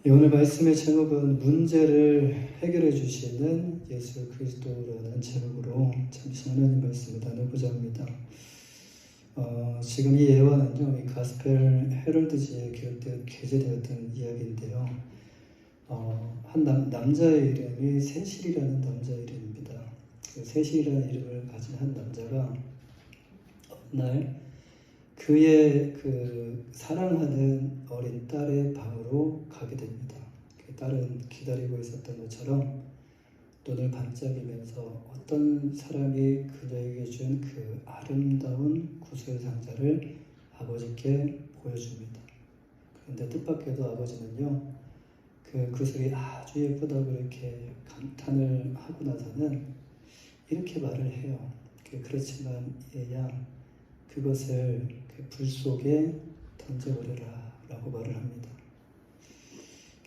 오늘 말씀의 제목은 문제를 해결해 주시는 예수 그리스도라는 제목으로 잠시 하나님 말씀을 나누고자 합니다. 지금 이 예화는요, 이 가스펠 헤럴드지에 게재되었던 이야기인데요. 한 남자의 이름이 세실이라는 남자의 이름입니다. 그 세실이라는 이름을 가진 한 남자가 어느 날 그의 그 사랑하는 어린 딸의 방으로 가게 됩니다. 그 딸은 기다리고 있었던 것처럼 눈을 반짝이면서 어떤 사람이 그녀에게 준 그 아름다운 구슬 상자를 아버지께 보여줍니다. 그런데 뜻밖에도 아버지는요, 그 구슬이 아주 예쁘다고 이렇게 감탄을 하고 나서는 이렇게 말을 해요. 그렇지만 얘야, 그것을 그 불 속에 던져버려라 라고 말을 합니다.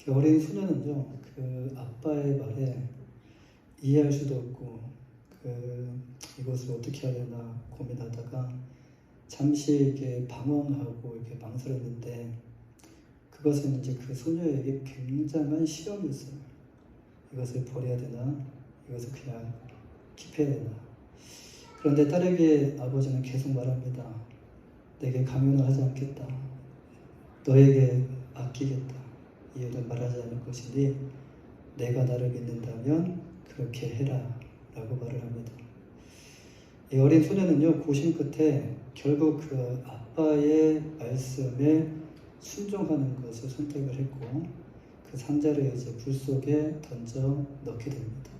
그 어린 소녀는요, 그 아빠의 말에 이해할 수도 없고 이것을 어떻게 해야 되나 고민하다가 잠시 이렇게 방황하고 이렇게 망설였는데, 그것은 이제 그 소녀에게 굉장한 시험이었어요. 이것을 버려야 되나, 이것을 그냥 킵해야 되나. 그런데 딸에게 아버지는 계속 말합니다. 내게 강요는 하지 않겠다. 너에게 아끼겠다. 이유는 말하지 않을 것이니 내가 나를 믿는다면 그렇게 해라 라고 말을 합니다. 이 어린 소녀는요, 고심 끝에 결국 그 아빠의 말씀에 순종하는 것을 선택을 했고, 그 상자를 이제 불 속에 던져 넣게 됩니다.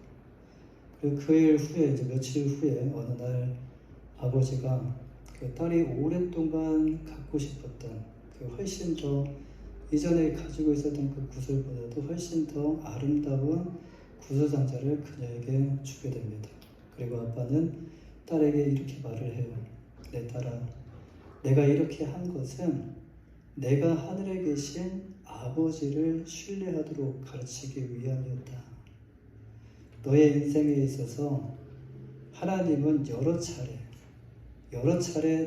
그리고 그 일 후에, 이제 며칠 후에 어느 날 아버지가 그 딸이 오랫동안 갖고 싶었던 그 훨씬 더 이전에 가지고 있었던 그 구슬보다도 훨씬 더 아름다운 구슬 상자를 그녀에게 주게 됩니다. 그리고 아빠는 딸에게 이렇게 말을 해요. 내 딸아, 내가 이렇게 한 것은 내가 하늘에 계신 아버지를 신뢰하도록 가르치기 위함이었다. 너의 인생에 있어서 하나님은 여러 차례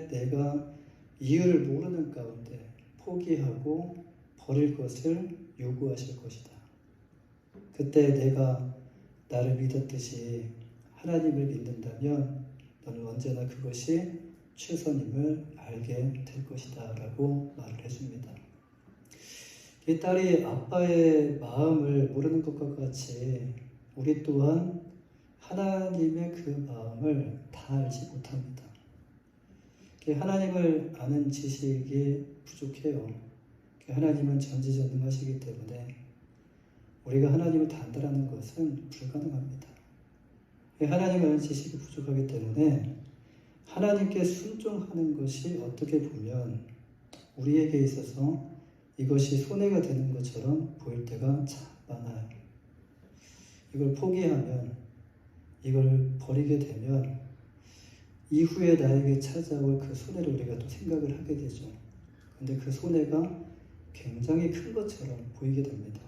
내가 이유를 모르는 가운데 포기하고 버릴 것을 요구하실 것이다. 그때 내가 나를 믿었듯이 하나님을 믿는다면 너는 언제나 그것이 최선임을 알게 될 것이다 라고 말을 해줍니다. 이 딸이 아빠의 마음을 모르는 것과 같이 우리 또한 하나님의 그 마음을 다 알지 못합니다. 하나님을 아는 지식이 부족해요. 하나님은 전지전능하시기 때문에 우리가 하나님을 다 안다라는 것은 불가능합니다. 하나님을 아는 지식이 부족하기 때문에 하나님께 순종하는 것이 어떻게 보면 우리에게 있어서 이것이 손해가 되는 것처럼 보일 때가 참 많아요. 이걸 포기하면, 이걸 버리게 되면 이후에 나에게 찾아올 그 손해를 우리가 또 생각을 하게 되죠. 근데 그 손해가 굉장히 큰 것처럼 보이게 됩니다.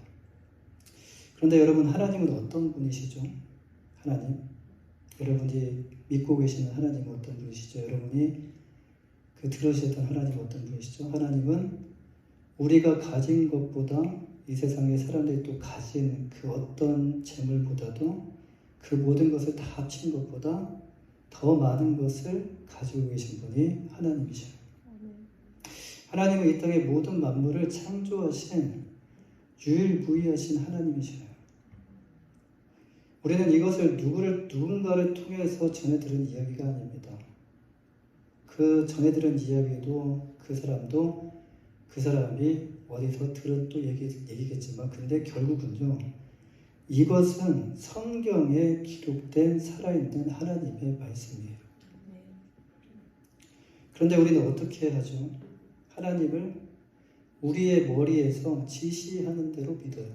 그런데 여러분, 하나님은 어떤 분이시죠? 하나님, 여러분이 믿고 계시는 하나님은 어떤 분이시죠? 여러분이 들으셨던 하나님은 어떤 분이시죠? 하나님은 우리가 가진 것보다 이 세상의 사람들이 또 가진 그 어떤 재물보다도 그 모든 것을 다 합친 것보다 더 많은 것을 가지고 계신 분이 하나님이셔요. 하나님은 이 땅의 모든 만물을 창조하신 유일무이하신 하나님이셔요. 우리는 이것을 누군가를 통해서 전해 들은 이야기가 아닙니다. 그 전해 들은 이야기도 그 사람이 어디서 들은 또 얘기겠지만, 근데 결국은요, 이것은 성경에 기록된 살아있는 하나님의 말씀이에요. 그런데 우리는 어떻게 하죠? 하나님을 우리의 머리에서 지시하는 대로 믿어요.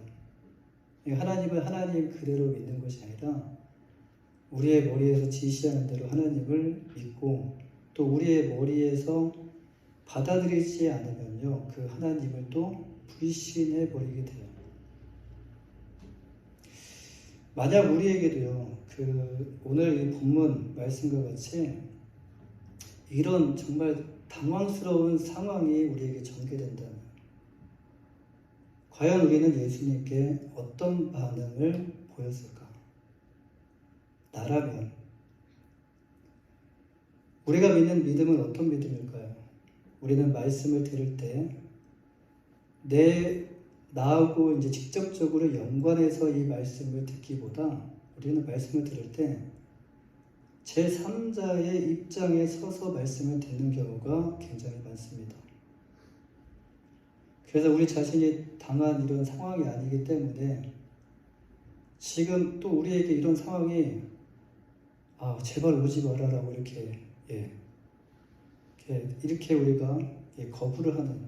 하나님을 하나님 그대로 믿는 것이 아니라 우리의 머리에서 지시하는 대로 하나님을 믿고, 또 우리의 머리에서 받아들이지 않으면요, 그 하나님을 또 불신해 버리게 돼요. 만약 우리에게도요, 오늘 이 본문 말씀과 같이 이런 정말 당황스러운 상황이 우리에게 전개된다면, 과연 우리는 예수님께 어떤 반응을 보였을까? 나라면 우리가 믿는 믿음은 어떤 믿음일까요? 우리는 말씀을 들을 때 나하고 이제 직접적으로 연관해서 이 말씀을 듣기보다 우리는 말씀을 들을 때 제3자의 입장에 서서 말씀을 듣는 경우가 굉장히 많습니다. 그래서 우리 자신이 당한 이런 상황이 아니기 때문에 지금 또 우리에게 이런 상황이 제발 오지 말아라고 이렇게 우리가 거부를 하는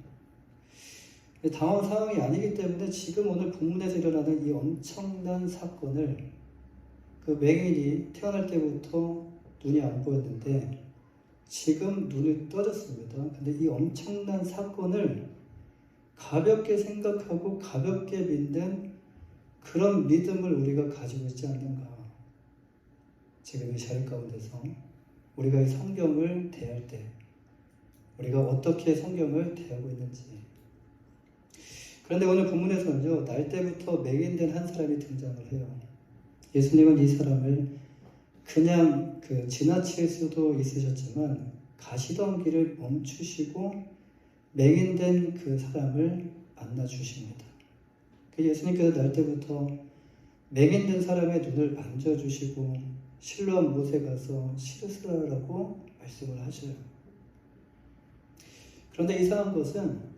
당황한 상황이 아니기 때문에 지금 오늘 본문에서 일어나는 이 엄청난 사건을 그 맹인이 태어날 때부터 눈이 안 보였는데 지금 눈이 떠졌습니다. 근데 이 엄청난 사건을 가볍게 생각하고 가볍게 믿는 그런 믿음을 우리가 가지고 있지 않는가. 지금 이 자리 가운데서 우리가 이 성경을 대할 때 우리가 어떻게 성경을 대하고 있는지. 그런데 오늘 본문에서는요, 날 때부터 맹인된 한 사람이 등장을 해요. 예수님은 이 사람을 그냥 지나칠 수도 있으셨지만 가시던 길을 멈추시고 맹인된 그 사람을 만나 주십니다. 예수님께서 날 때부터 맹인된 사람의 눈을 만져주시고 실로암 못에 가서 씻으라고 말씀을 하셔요. 그런데 이상한 것은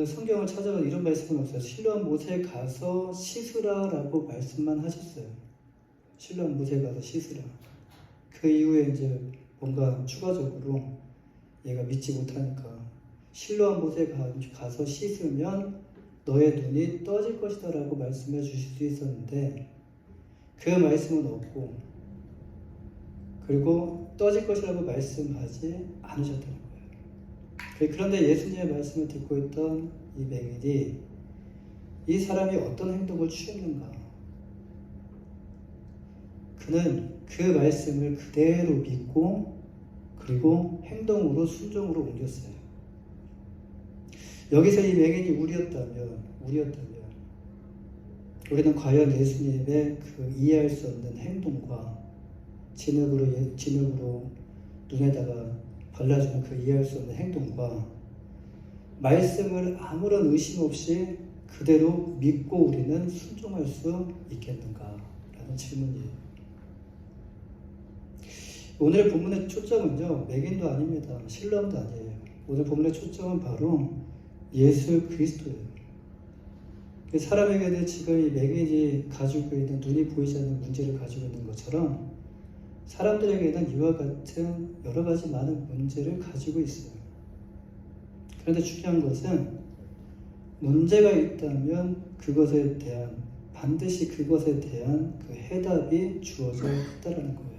성경을 찾아가 이런 말씀은 없어요. 실로암 못에 가서 씻으라라고 말씀만 하셨어요. 실로암 못에 가서 씻으라. 그 이후에 이제 뭔가 추가적으로 얘가 믿지 못하니까 실로암 못에 가서 씻으면 너의 눈이 떠질 것이다 라고 말씀해 주실 수 있었는데 그 말씀은 없고 그리고 떠질 것이라고 말씀하지 않으셨다는 거예요. 그런데 예수님의 말씀을 듣고 있던 이 맹인이 이 사람이 어떤 행동을 취했는가? 그는 그 말씀을 그대로 믿고 그리고 행동으로 순종으로 옮겼어요. 여기서 이 맹인이 우리였다면 우리는 과연 예수님의 이해할 수 없는 행동과 진흙으로 눈에다가 발라주는 이해할 수 없는 행동과 말씀을 아무런 의심 없이 그대로 믿고 우리는 순종할 수 있겠는가? 라는 질문이에요. 오늘 본문의 초점은요, 맹인도 아닙니다. 실로암도 아니에요. 오늘 본문의 초점은 바로 예수 그리스도예요. 사람에게는 지금 이 맹인이 가지고 있는 눈이 보이지 않는 문제를 가지고 있는 것처럼 사람들에게는 이와 같은 여러 가지 많은 문제를 가지고 있어요. 그런데 중요한 것은 문제가 있다면 반드시 그것에 대한 해답이 주어져 있다는 거예요.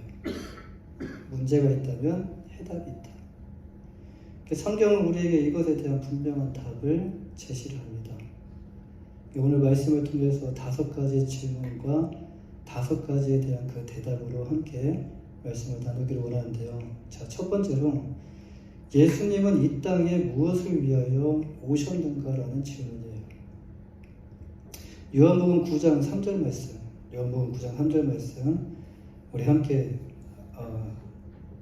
문제가 있다면 해답이 있다. 성경은 우리에게 이것에 대한 분명한 답을 제시를 합니다. 오늘 말씀을 통해서 5가지 질문과 5가지에 대한 대답으로 함께 말씀을 나누기를 원하는데요. 자, 첫 번째로 예수님은 이 땅에 무엇을 위하여 오셨는가라는 질문이에요. 요한복음 9장 3절 말씀, 우리 함께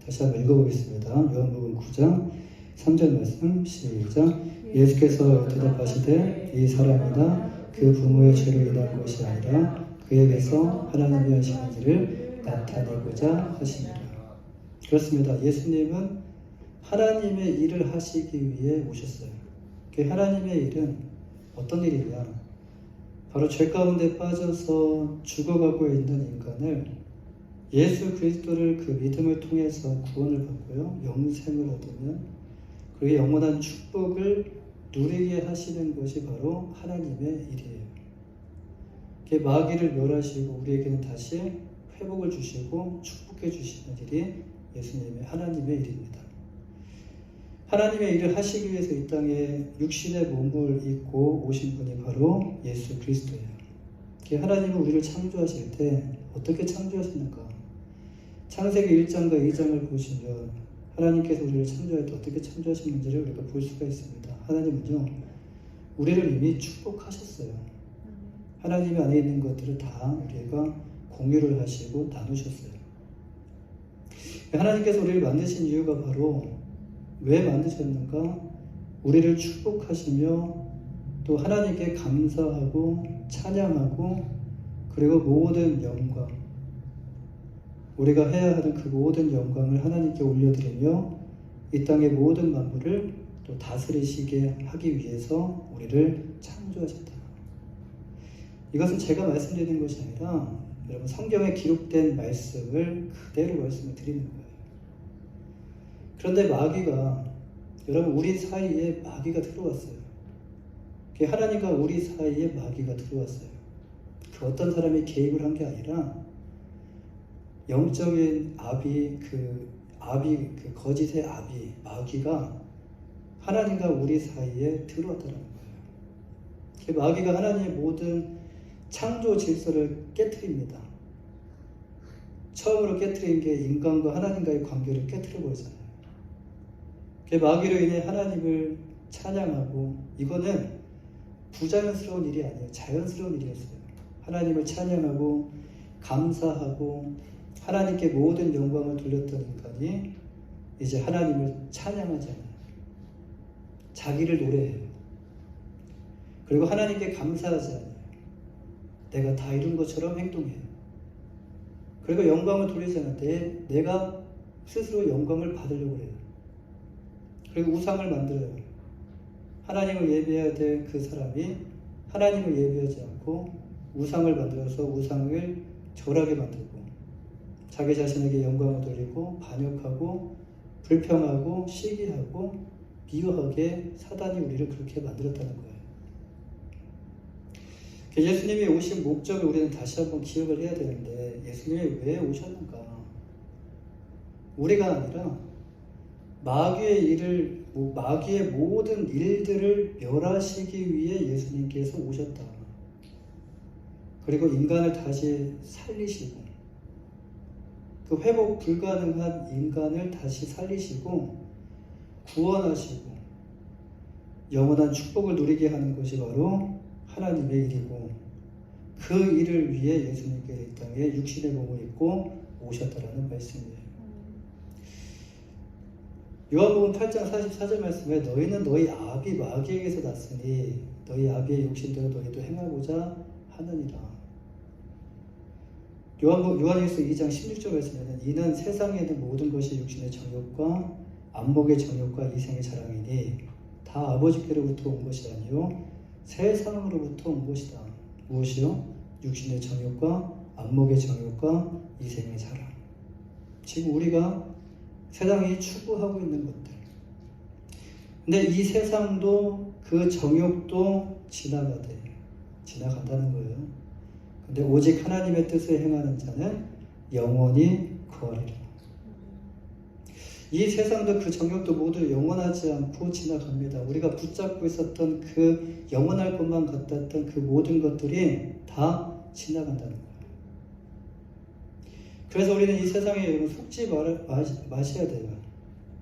다시 한번 읽어보겠습니다. 요한복음 9장 3절 말씀 시작. 예수께서 대답하시되 이 사람이나 그 부모의 죄로 인한 것이 아니라 그에게서 하나님이 하시는 일을 나타내고자 하시니라. 그렇습니다. 예수님은 하나님의 일을 하시기 위해 오셨어요. 그 하나님의 일은 어떤 일이냐? 바로 죄 가운데 빠져서 죽어가고 있는 인간을 예수 그리스도를 믿음을 통해서 구원을 받고요, 영생을 얻으면 그의 영원한 축복을 누리게 하시는 것이 바로 하나님의 일이에요. 마귀를 멸하시고 우리에게는 다시 회복을 주시고 축복해 주시는 일이 예수님의 하나님의 일입니다. 하나님의 일을 하시기 위해서 이 땅에 육신의 몸을 입고 오신 분이 바로 예수 그리스도예요. 하나님은 우리를 창조하실 때 어떻게 창조하셨는가? 창세기 1장과 2장을 보시면 하나님께서 우리를 창조할 때 어떻게 창조하셨는지를 우리가 볼 수가 있습니다. 하나님은요, 우리를 이미 축복하셨어요. 하나님 안에 있는 것들을 다 우리가 공유를 하시고 나누셨어요. 하나님께서 우리를 만드신 이유가 바로 왜 만드셨는가? 우리를 축복하시며 또 하나님께 감사하고 찬양하고 그리고 모든 영광, 우리가 해야 하는 그 모든 영광을 하나님께 올려드리며 이 땅의 모든 만물을 또 다스리시게 하기 위해서 우리를 창조하셨다. 이것은 제가 말씀드리는 것이 아니라 여러분 성경에 기록된 말씀을 그대로 말씀을 드리는 거예요. 그런데 마귀가 여러분 우리 사이에 마귀가 들어왔어요. 하나님과 우리 사이에 마귀가 들어왔어요. 그 어떤 사람이 개입을 한 게 아니라 영적인 그 거짓의 아비 마귀가 하나님과 우리 사이에 들어왔다는 거예요. 마귀가 하나님의 모든 창조 질서를 깨트립니다. 처음으로 깨트린 게 인간과 하나님과의 관계를 깨트려 버리잖아요. 마귀로 인해 하나님을 찬양하고, 이거는 부자연스러운 일이 아니에요. 자연스러운 일이었어요. 하나님을 찬양하고 감사하고 하나님께 모든 영광을 돌렸던 인간이 이제 하나님을 찬양하지 않아요. 자기를 노래해요. 그리고 하나님께 감사하지 않아요. 내가 다 이룬 것처럼 행동해요. 그리고 영광을 돌리지 않을 내가 스스로 영광을 받으려고 해요. 그리고 우상을 만들어요. 하나님을 예배해야 될 그 사람이 하나님을 예배하지 않고 우상을 만들어서 우상을 절하게 만들고 자기 자신에게 영광을 돌리고 반역하고 불평하고 시기하고 미워하게 사단이 우리를 그렇게 만들었다는 거예요. 예수님이 오신 목적을 우리는 다시 한번 기억을 해야 되는데, 예수님이 왜 오셨는가? 우리가 아니라 마귀의 모든 일들을 멸하시기 위해 예수님께서 오셨다. 그리고 인간을 다시 살리시고, 그 회복 불가능한 인간을 다시 살리시고 구원하시고 영원한 축복을 누리게 하는 것이 바로 하나님의 일이고, 그 일을 위해 예수님께서 이 땅에 육신의 몸을 입고 오셨다라는 말씀이에요. 요한복음 8장 44절 말씀에 너희는 너희 아비 마귀에게서 났으니 너희 아비의 욕심대로 너희도 행하고자 하느니라. 요한일서 2장 16절 말씀에는 이는 세상에 있는 모든 것이 육신의 정욕과 안목의 정욕과 이생의 자랑이니 다 아버지께로부터 온 것이 아니요 세상으로부터 온 것이다. 무엇이요? 육신의 정욕과 안목의 정욕과 이생의 자랑. 지금 우리가 세상이 추구하고 있는 것들. 근데 이 세상도 그 정욕도 지나간다는 거예요. 근데 오직 하나님의 뜻을 행하는 자는 영원히 거하리라. 이 세상도 그 정욕도 모두 영원하지 않고 지나갑니다. 우리가 붙잡고 있었던 그 영원할 것만 같았던 그 모든 것들이 다 지나간다는 거예요. 그래서 우리는 이 세상에 속지 마셔야 돼요.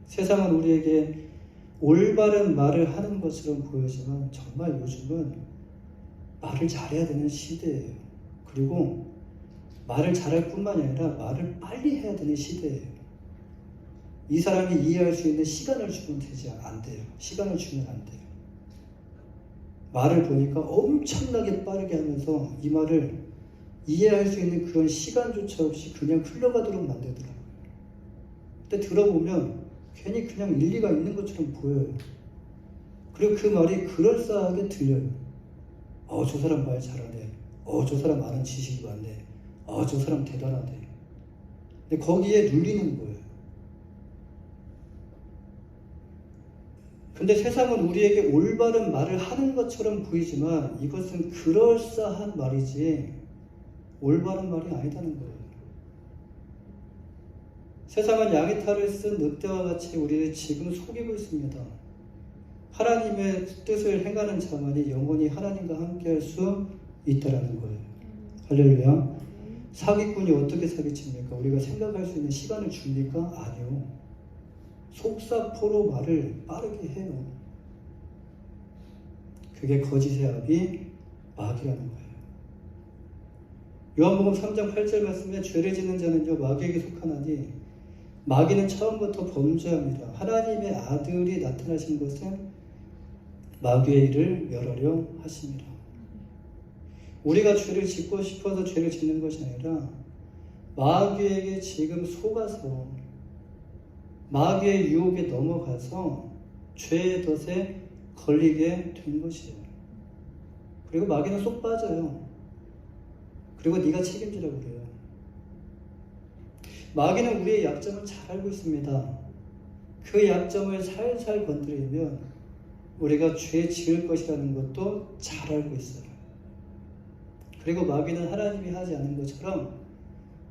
세상은 우리에게 올바른 말을 하는 것처럼 보이지만 정말 요즘은 말을 잘해야 되는 시대예요. 그리고 말을 잘할 뿐만이 아니라 말을 빨리 해야 되는 시대예요. 이 사람이 이해할 수 있는 시간을 주면 안 돼요. 시간을 주면 안 돼요. 말을 보니까 엄청나게 빠르게 하면서 이 말을 이해할 수 있는 그런 시간조차 없이 그냥 흘러가도록 만들더라고요. 근데 들어보면 괜히 그냥 일리가 있는 것처럼 보여요. 그리고 그 말이 그럴싸하게 들려요. 저 사람 말 잘하네. 저 사람 아는 지식이 많네. 저 사람 대단하네. 근데 거기에 눌리는 거예요. 근데 세상은 우리에게 올바른 말을 하는 것처럼 보이지만 이것은 그럴싸한 말이지 올바른 말이 아니다는 거예요. 세상은 양의 탈을 쓴 늑대와 같이 우리를 지금 속이고 있습니다. 하나님의 뜻을 행하는 자만이 영원히 하나님과 함께할 수 있다라는 거예요. 할렐루야. 사기꾼이 어떻게 사기칩니까? 우리가 생각할 수 있는 시간을 줍니까? 아니요. 속사포로 말을 빠르게 해요. 그게 거짓의 아비 마귀라는 거예요. 요한복음 3장 8절 말씀에 죄를 짓는 자는요 마귀에게 속하나니 마귀는 처음부터 범죄합니다. 하나님의 아들이 나타나신 것은 마귀의 일을 멸하려 하심이라. 우리가 죄를 짓고 싶어서 죄를 짓는 것이 아니라 마귀에게 지금 속아서 마귀의 유혹에 넘어가서 죄의 덫에 걸리게 된 것이에요. 그리고 마귀는 쏙 빠져요. 그리고 네가 책임지라고 그래요. 마귀는 우리의 약점을 잘 알고 있습니다. 그 약점을 살살 건드리면 우리가 죄 지을 것이라는 것도 잘 알고 있어요. 그리고 마귀는 하나님이 하지 않은 것처럼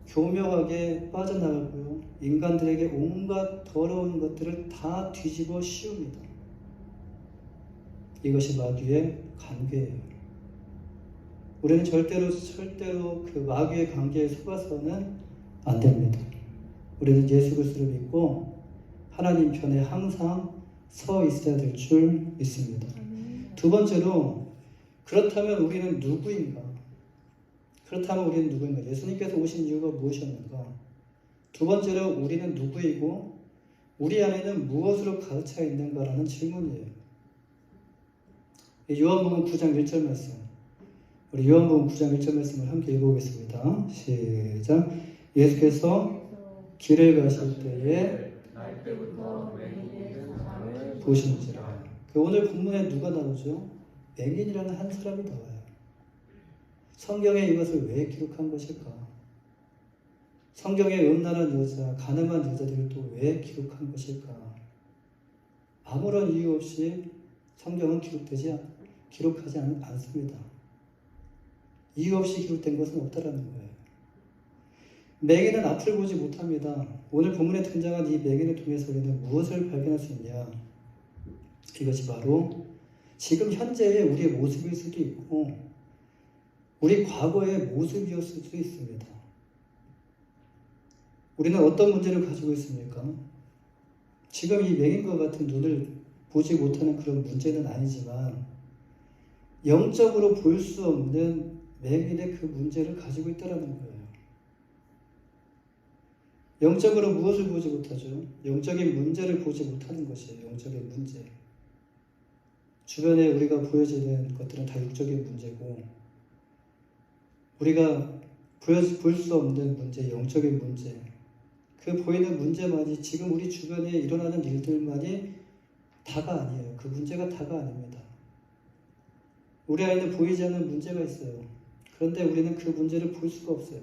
교묘하게 빠져나가고요. 인간들에게 온갖 더러운 것들을 다 뒤집어 씌웁니다. 이것이 마귀의 관계예요. 우리는 절대로 그 마귀의 관계에 속아서는 안 됩니다. 우리는 예수 그리스도를 믿고 하나님 편에 항상 서 있어야 될 줄 믿습니다. 두 번째로 그렇다면 우리는 누구인가? 예수님께서 오신 이유가 무엇이었는가? 두 번째로 우리는 누구이고 우리 안에는 무엇으로 가득 차 있는가라는 질문이에요. 요한복음 9장 1절 말씀. 우리 요한복음 9장 1절 말씀을 함께 읽어보겠습니다. 시작. 예수께서 길을 가실 때에 보시는지라. 오늘 본문에 누가 나오죠? 맹인이라는 한 사람이 나와요. 성경에 이것을 왜 기록한 것일까? 성경에 음란한 여자, 가늠한 여자들을 또 왜 기록한 것일까? 아무런 이유 없이 성경은 기록하지 않습니다. 이유 없이 기록된 것은 없다라는 거예요. 맹인은 앞을 보지 못합니다. 오늘 본문에 등장한 이 맹인을 통해서 우리는 무엇을 발견할 수 있냐? 이것이 바로 지금 현재의 우리의 모습일 수도 있고 우리 과거의 모습이었을 수도 있습니다. 우리는 어떤 문제를 가지고 있습니까? 지금 이 맹인과 같은 눈을 보지 못하는 그런 문제는 아니지만 영적으로 볼 수 없는 맹인의 그 문제를 가지고 있다는 거예요. 영적으로 무엇을 보지 못하죠? 영적인 문제를 보지 못하는 것이에요. 영적인 문제. 주변에 우리가 보여지는 것들은 다 육적인 문제고 우리가 볼 수 없는 문제, 영적인 문제, 그 보이는 문제만이 지금 우리 주변에 일어나는 일들만이 다가 아니에요. 그 문제가 다가 아닙니다. 우리 안에는 보이지 않는 문제가 있어요. 그런데 우리는 그 문제를 볼 수가 없어요.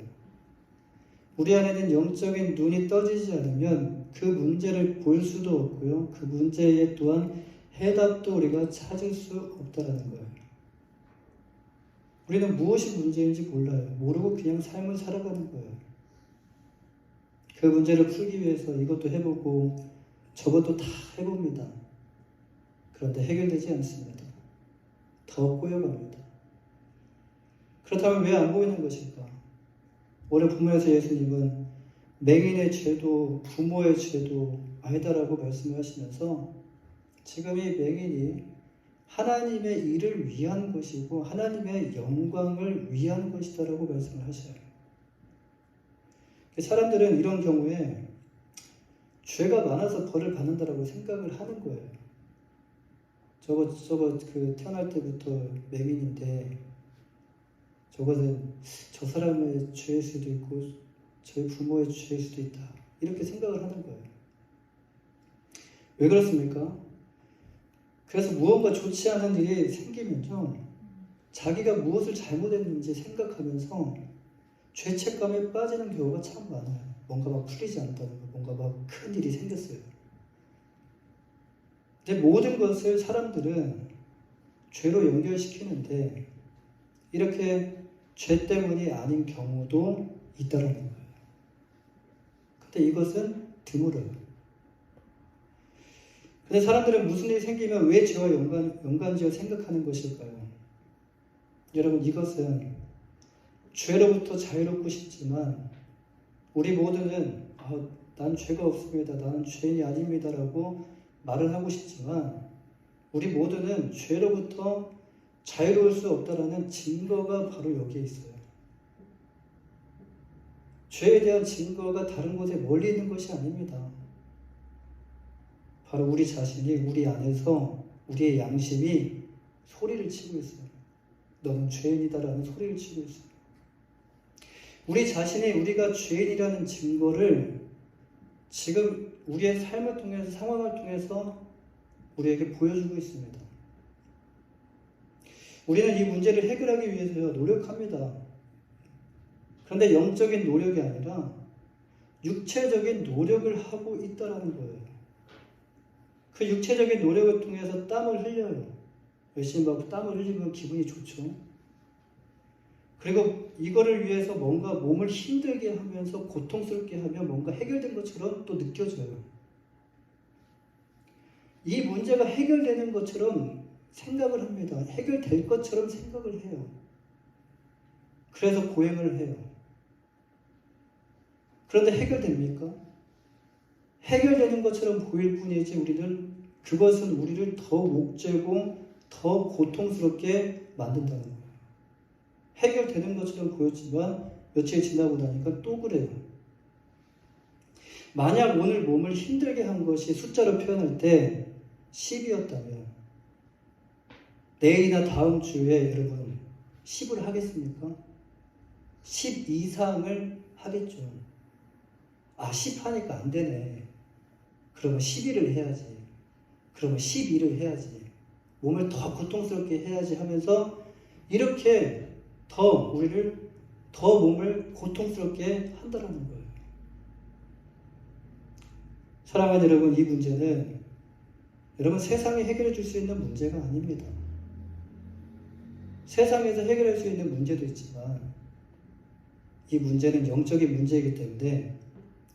우리 안에는 영적인 눈이 떠지지 않으면 그 문제를 볼 수도 없고요. 그 문제에 또한 해답도 우리가 찾을 수 없다는 거예요. 우리는 무엇이 문제인지 몰라요. 모르고 그냥 삶을 살아가는 거예요. 그 문제를 풀기 위해서 이것도 해보고 저것도 다 해봅니다. 그런데 해결되지 않습니다. 더 꼬여갑니다. 그렇다면 왜 안 보이는 것일까? 오늘 본문에서 예수님은 맹인의 죄도 부모의 죄도 아니다라고 말씀을 하시면서 지금 이 맹인이 하나님의 일을 위한 것이고 하나님의 영광을 위한 것이다라고 말씀을 하셔요. 사람들은 이런 경우에 죄가 많아서 벌을 받는다라고 생각을 하는 거예요. 저거 태어날 때부터 맹인인데 저것은 저 사람의 죄일 수도 있고 저희 부모의 죄일 수도 있다. 이렇게 생각을 하는 거예요. 왜 그렇습니까? 그래서 무언가 좋지 않은 일이 생기면요. 자기가 무엇을 잘못했는지 생각하면서 죄책감에 빠지는 경우가 참 많아요. 뭔가 막 풀리지 않다는 거, 뭔가 막 큰 일이 생겼어요. 근데 모든 것을 사람들은 죄로 연결시키는데 이렇게 죄 때문이 아닌 경우도 있다는 거예요. 근데 이것은 드물어요. 근데 사람들은 무슨 일이 생기면 왜 죄와 연관지어 생각하는 것일까요? 여러분, 이것은 죄로부터 자유롭고 싶지만 우리 모두는 난 죄가 없습니다. 나는 죄인이 아닙니다라고 말을 하고 싶지만 우리 모두는 죄로부터 자유로울 수 없다라는 증거가 바로 여기에 있어요. 죄에 대한 증거가 다른 곳에 멀리 있는 것이 아닙니다. 바로 우리 자신이 우리 안에서 우리의 양심이 소리를 치고 있어요. 너는 죄인이다라는 소리를 치고 있어요. 우리 자신이 우리가 죄인이라는 증거를 지금 우리의 삶을 통해서, 상황을 통해서 우리에게 보여주고 있습니다. 우리는 이 문제를 해결하기 위해서 노력합니다. 그런데 영적인 노력이 아니라 육체적인 노력을 하고 있다는 거예요. 그 육체적인 노력을 통해서 땀을 흘려요. 열심히 하고 땀을 흘리면 기분이 좋죠. 그리고 이거를 위해서 뭔가 몸을 힘들게 하면서 고통스럽게 하면 뭔가 해결된 것처럼 또 느껴져요. 이 문제가 해결되는 것처럼 생각을 합니다. 해결될 것처럼 생각을 해요. 그래서 고행을 해요. 그런데 해결됩니까? 해결되는 것처럼 보일 뿐이지 우리는 그것은 우리를 더 옥죄고 더 고통스럽게 만든다는 거예요. 해결되는 것처럼 보였지만 며칠 지나고 나니까 또 그래요. 만약 오늘 몸을 힘들게 한 것이 숫자로 표현할 때 10이었다면 내일이나 다음 주에 여러분 10을 하겠습니까? 10 이상을 하겠죠. 10 하니까 안 되네. 그러면 11을 해야지. 그러면 12를 해야지. 몸을 더 고통스럽게 해야지 하면서 이렇게 더 우리를 더 몸을 고통스럽게 한다는 거예요. 사랑하는 여러분, 이 문제는 여러분 세상이 해결해 줄 수 있는 문제가 아닙니다. 세상에서 해결할 수 있는 문제도 있지만 이 문제는 영적인 문제이기 때문에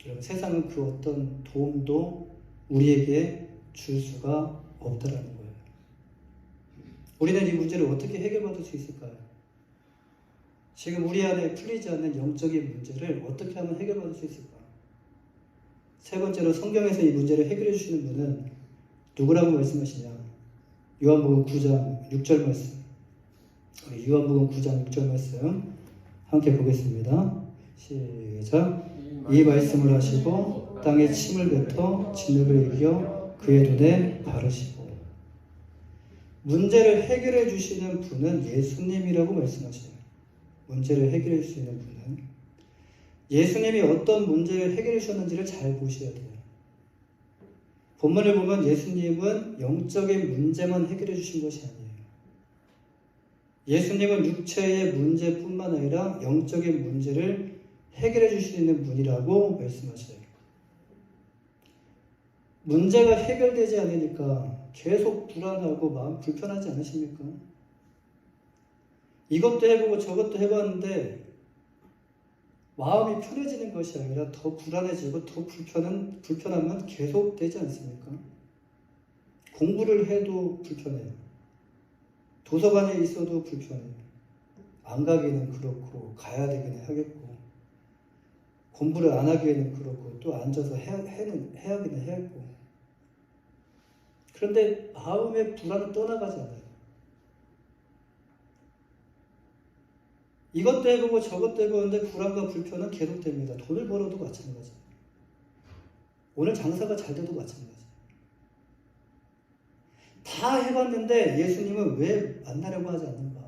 여러분 세상은 그 어떤 도움도 우리에게 줄 수가 없다라는 거예요. 우리는 이 문제를 어떻게 해결받을 수 있을까요? 지금 우리 안에 풀리지 않는 영적인 문제를 어떻게 하면 해결받을 수 있을까? 세 번째로 성경에서 이 문제를 해결해 주시는 분은 누구라고 말씀하시냐? 요한복음 9장 6절 말씀. 우리 요한복음 9장 6절 말씀 함께 보겠습니다. 시작. 이 말씀을 하시고 땅에 침을 뱉어 진흙을 이겨 그의 눈에 바르시고. 문제를 해결해 주시는 분은 예수님이라고 말씀하셔요. 문제를 해결할 수 있는 분은 예수님이 어떤 문제를 해결해 주셨는지를 잘 보셔야 돼요. 본문을 보면 예수님은 영적인 문제만 해결해 주신 것이 아니에요. 예수님은 육체의 문제뿐만 아니라 영적인 문제를 해결해 줄 수 있는 분이라고 말씀하셔요. 문제가 해결되지 않으니까 계속 불안하고 마음 불편하지 않으십니까? 이것도 해보고 저것도 해봤는데 마음이 편해지는 것이 아니라 더 불안해지고 더 불편하면 계속 되지 않습니까? 공부를 해도 불편해요. 도서관에 있어도 불편해요. 안 가기는 그렇고 가야 되긴 하겠고 공부를 안 하기에는 그렇고 또 앉아서 해야기는 해야겠고 그런데 마음의 불안은 떠나가지 않아요. 이것도 해보고 저것도 해보는데 불안과 불편은 계속됩니다. 돈을 벌어도 마찬가지예요. 오늘 장사가 잘 돼도 마찬가지예요. 다 해봤는데 예수님은 왜 만나려고 하지 않는가?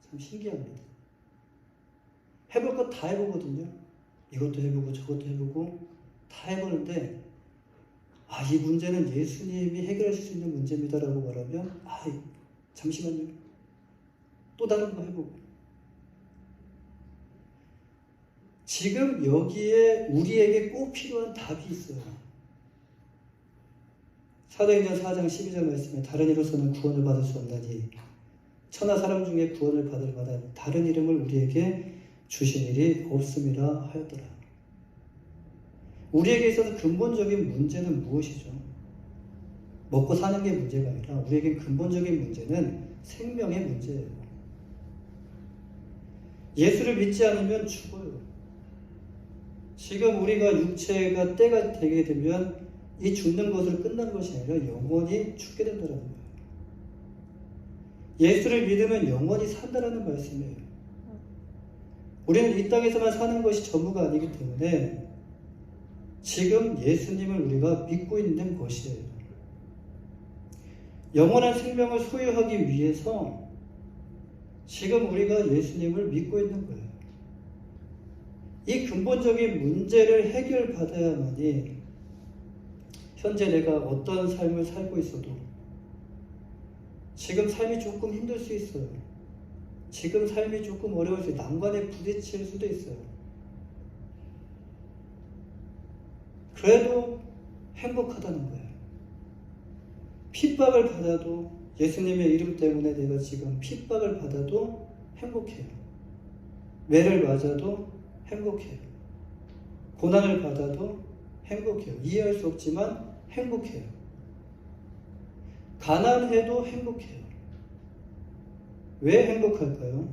참 신기합니다. 해볼 것 다 해보거든요. 이것도 해보고 저것도 해보고 다 해보는데 이 문제는 예수님이 해결하실 수 있는 문제입니다라고 말하면 잠시만요. 또 다른 거 해보고 지금 여기에 우리에게 꼭 필요한 답이 있어요. 사도행전 4장 12절 말씀에 다른 이로서는 구원을 받을 수 없나니 천하 사람 중에 구원을 받을 만한 다른 이름을 우리에게 주신 일이 없음이라 하였더라. 우리에게 있어서 근본적인 문제는 무엇이죠? 먹고 사는 게 문제가 아니라 우리에게 근본적인 문제는 생명의 문제예요. 예수를 믿지 않으면 죽어요. 지금 우리가 육체가 때가 되게 되면 이 죽는 것으로 끝나는 것이 아니라 영원히 죽게 된다는 거예요. 예수를 믿으면 영원히 산다라는 말씀이에요. 우리는 이 땅에서만 사는 것이 전부가 아니기 때문에 지금 예수님을 우리가 믿고 있는 것이에요. 영원한 생명을 소유하기 위해서 지금 우리가 예수님을 믿고 있는 거예요. 이 근본적인 문제를 해결받아야만이 현재 내가 어떤 삶을 살고 있어도 지금 삶이 조금 힘들 수 있어요. 지금 삶이 조금 어려울 수 있어요. 난관에 부딪힐 수도 있어요. 그래도 행복하다는 거예요. 핍박을 받아도 예수님의 이름 때문에 내가 지금 핍박을 받아도 행복해요. 매를 맞아도 행복해요. 고난을 받아도 행복해요. 이해할 수 없지만 행복해요. 가난해도 행복해요. 왜 행복할까요?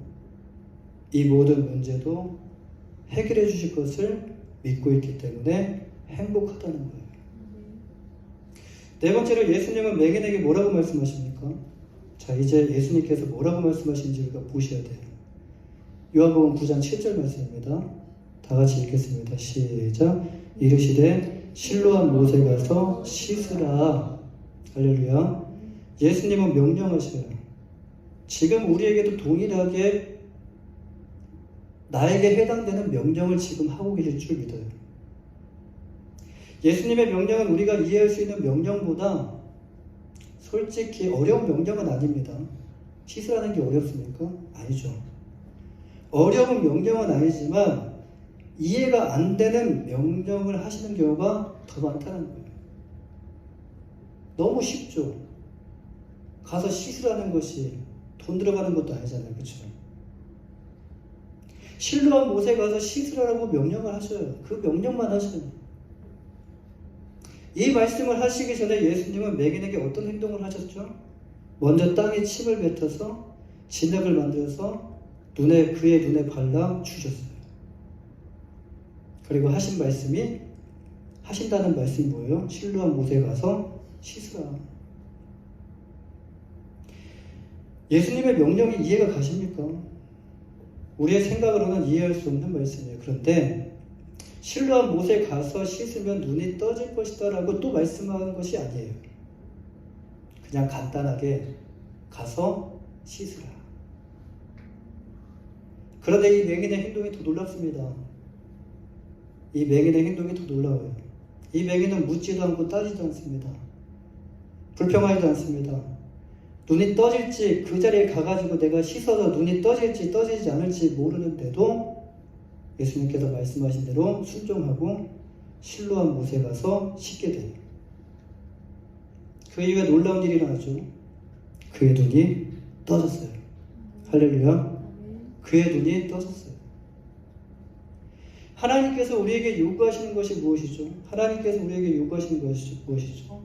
이 모든 문제도 해결해 주실 것을 믿고 있기 때문에 행복하다는 거예요. 네 번째로 예수님은 맹인에게 뭐라고 말씀하십니까? 자, 이제 예수님께서 뭐라고 말씀하시는지 우리가 보셔야 돼요. 요한복음 9장 7절 말씀입니다. 다 같이 읽겠습니다. 시작. 이르시되 실로암 못에 가서 씻으라. 할렐루야. 예수님은 명령하셔요. 지금 우리에게도 동일하게 나에게 해당되는 명령을 지금 하고 계실 줄 믿어요. 예수님의 명령은 우리가 이해할 수 있는 명령보다 솔직히 어려운 명령은 아닙니다. 씻으라는 게 어렵습니까? 아니죠. 어려운 명령은 아니지만 이해가 안 되는 명령을 하시는 경우가 더 많다는 거예요. 너무 쉽죠. 가서 씻으라는 것이 돈 들어가는 것도 아니잖아요. 그렇죠? 실로암 못에 가서 씻으라고 명령을 하셔요. 그 명령만 하셔요. 이 말씀을 하시기 전에 예수님은 맹인에게 어떤 행동을 하셨죠? 먼저 땅에 침을 뱉어서 진흙을 만들어서 그의 눈에 발라 주셨어요. 그리고 하신다는 말씀이 뭐예요? 실로암 못에 가서 씻으라. 예수님의 명령이 이해가 가십니까? 우리의 생각으로는 이해할 수 없는 말씀이에요. 그런데 실로암 못에 가서 씻으면 눈이 떠질 것이다 라고 또 말씀하는 것이 아니에요. 그냥 간단하게 가서 씻으라. 그런데 이 맹인의 행동이 더 놀랍습니다. 이 맹인의 행동이 더 놀라워요. 이 맹인은 묻지도 않고 따지도 않습니다. 불평하지도 않습니다. 눈이 떠질지 그 자리에 가가지고 내가 씻어서 눈이 떠질지 떠지지 않을지 모르는데도 예수님께서 말씀하신 대로 순종하고 실로암 못에 가서 씻게 돼요. 그 이후에 놀라운 일이 일어나죠. 그의 눈이 떠졌어요. 할렐루야. 그의 눈이 떠졌어요. 하나님께서 우리에게 요구하시는 것이 무엇이죠? 하나님께서 우리에게 요구하시는 것이 무엇이죠?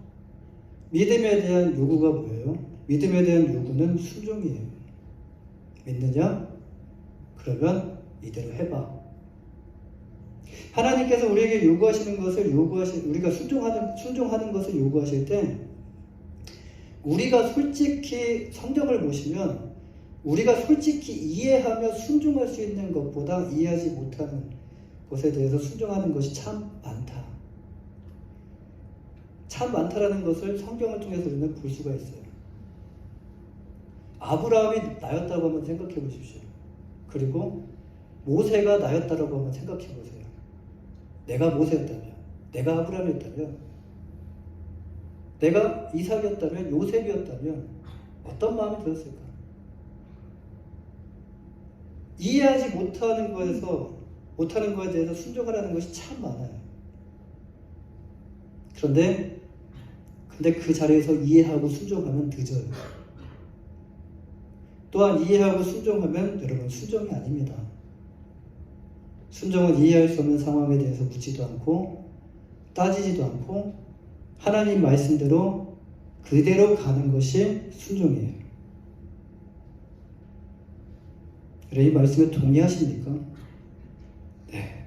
믿음에 대한 요구가 뭐예요? 믿음에 대한 요구는 순종이에요. 믿느냐? 그러면 이대로 해봐. 하나님께서 우리에게 요구하시는 것을 우리가 순종하는 것을 요구하실 때 우리가 솔직히 성경을 보시면 우리가 솔직히 이해하며 순종할 수 있는 것보다 이해하지 못하는 것에 대해서 순종하는 것이 참 많다. 참 많다라는 것을 성경을 통해서 우리는 볼 수가 있어요. 아브라함이 나였다고 한번 생각해 보십시오. 그리고 모세가 나였다고 한번 생각해 보세요. 내가 모세였다면, 내가 아브라함이었다면, 내가 이삭이었다면, 요셉이었다면 어떤 마음이 들었을까? 이해하지 못하는 거에 대해서 순종하라는 것이 참 많아요. 그런데 그 자리에서 이해하고 순종하면 늦어요. 또한 이해하고 순종하면 여러분 순종이 아닙니다. 순종은 이해할 수 없는 상황에 대해서 묻지도 않고 따지지도 않고 하나님 말씀대로 그대로 가는 것이 순종이에요. 이 말씀에 동의하십니까? 네.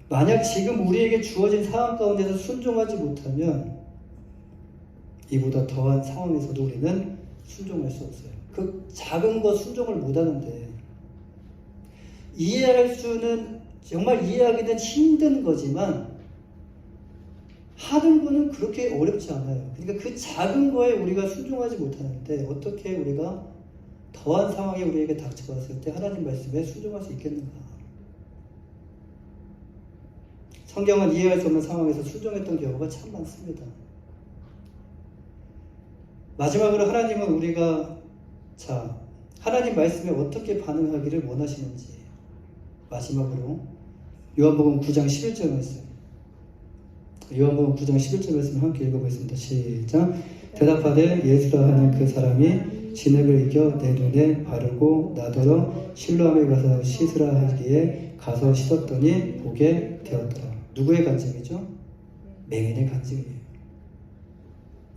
만약 지금 우리에게 주어진 상황 가운데서 순종하지 못하면 이보다 더한 상황에서도 우리는 순종할 수 없어요. 그 작은 것 순종을 못 하는데, 이해할 수는, 정말 이해하기는 힘든 거지만 하는 거는 그렇게 어렵지 않아요. 그러니까 그 작은 거에 우리가 순종하지 못하는데 어떻게 우리가 더한 상황이 우리에게 닥쳐왔을 때 하나님 말씀에 순종할 수 있겠는가? 성경은 이해할 수 없는 상황에서 순종했던 경우가 참 많습니다. 마지막으로 하나님은 우리가 하나님 말씀에 어떻게 반응하기를 원하시는지, 마지막으로 요한복음 9장 11절 말씀, 요한복음 9장 11절 말씀 함께 읽어보겠습니다. 시작. 대답하되 예수라 하는 그 사람이 진흙을 이겨 내 눈에 바르고 나더러 실로암에 가서 씻으라 하기에 가서 씻었더니 보게 되었더라. 누구의 간증이죠? 맹인의 간증이에요.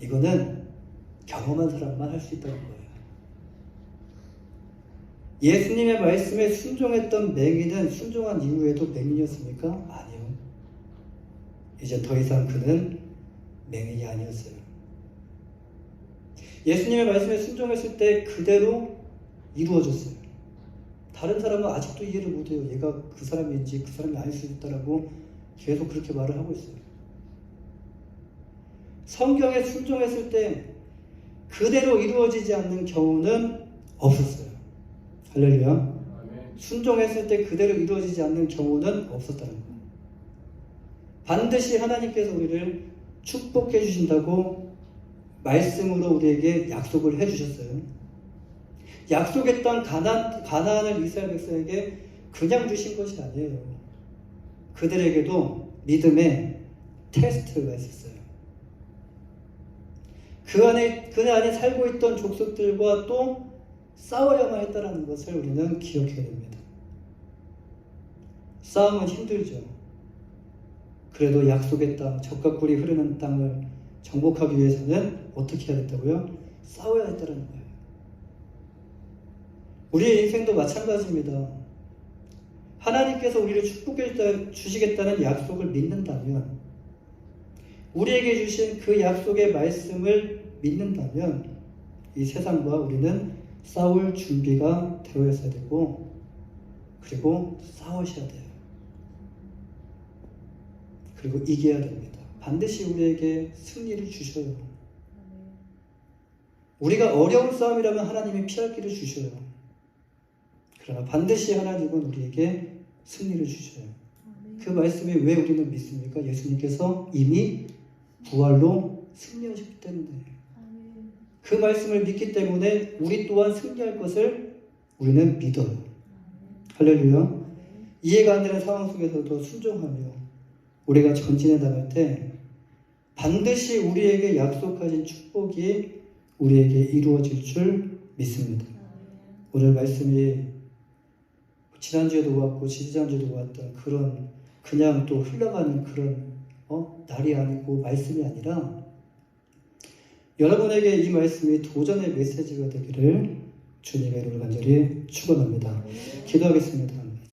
이거는 경험한 사람만 할 수 있다는 거예요. 예수님의 말씀에 순종했던 맹인은 순종한 이후에도 맹인이었습니까? 아니요. 이제 더 이상 그는 맹인이 아니었어요. 예수님의 말씀에 순종했을 때 그대로 이루어졌어요. 다른 사람은 아직도 이해를 못해요. 얘가 그 사람인지 그 사람이 아닐 수 있다라고 계속 그렇게 말을 하고 있어요. 성경에 순종했을 때 그대로 이루어지지 않는 경우는 없었어요. 할렐루야. 순종했을 때 그대로 이루어지지 않는 경우는 없었다는 거예요. 반드시 하나님께서 우리를 축복해 주신다고 말씀으로 우리에게 약속을 해 주셨어요. 약속했던 가나안을 이스라엘 백성에게 그냥 주신 것이 아니에요. 그들에게도 믿음의 테스트가 있었어요. 그 안에 살고 있던 족속들과 또 싸워야만 했다는 것을 우리는 기억해야 됩니다. 싸움은 힘들죠. 그래도 약속의 땅, 젖과 꿀이 흐르는 땅을 정복하기 위해서는 어떻게 해야 됐다고요? 싸워야 했다는 거예요. 우리의 인생도 마찬가지입니다. 하나님께서 우리를 축복해 주시겠다는 약속을 믿는다면, 우리에게 주신 그 약속의 말씀을 믿는다면 이 세상과 우리는 싸울 준비가 되어 있어야 되고, 그리고 싸우셔야 돼요. 그리고 이겨야 됩니다. 반드시 우리에게 승리를 주셔요. 우리가 어려운 싸움이라면 하나님이 피할 길을 주셔요. 그러나 반드시 하나님은 우리에게 승리를 주셔요. 그 말씀이 왜 우리는 믿습니까? 예수님께서 이미 부활로 승리하셨기 때문에. 그 말씀을 믿기 때문에 우리 또한 승리할 것을 우리는 믿어요. 할렐루야. 이해가 안 되는 상황 속에서도 순종하며 우리가 전진해 나갈 때 반드시 우리에게 약속하신 축복이 우리에게 이루어질 줄 믿습니다. 오늘 말씀이 지난주에도 왔고 지지난주에도 왔던 그런 그냥 또 흘러가는 그런 날이 아니고 말씀이 아니라 여러분에게 이 말씀이 도전의 메시지가 되기를 주님의 이름으로 간절히 축원합니다. 기도하겠습니다.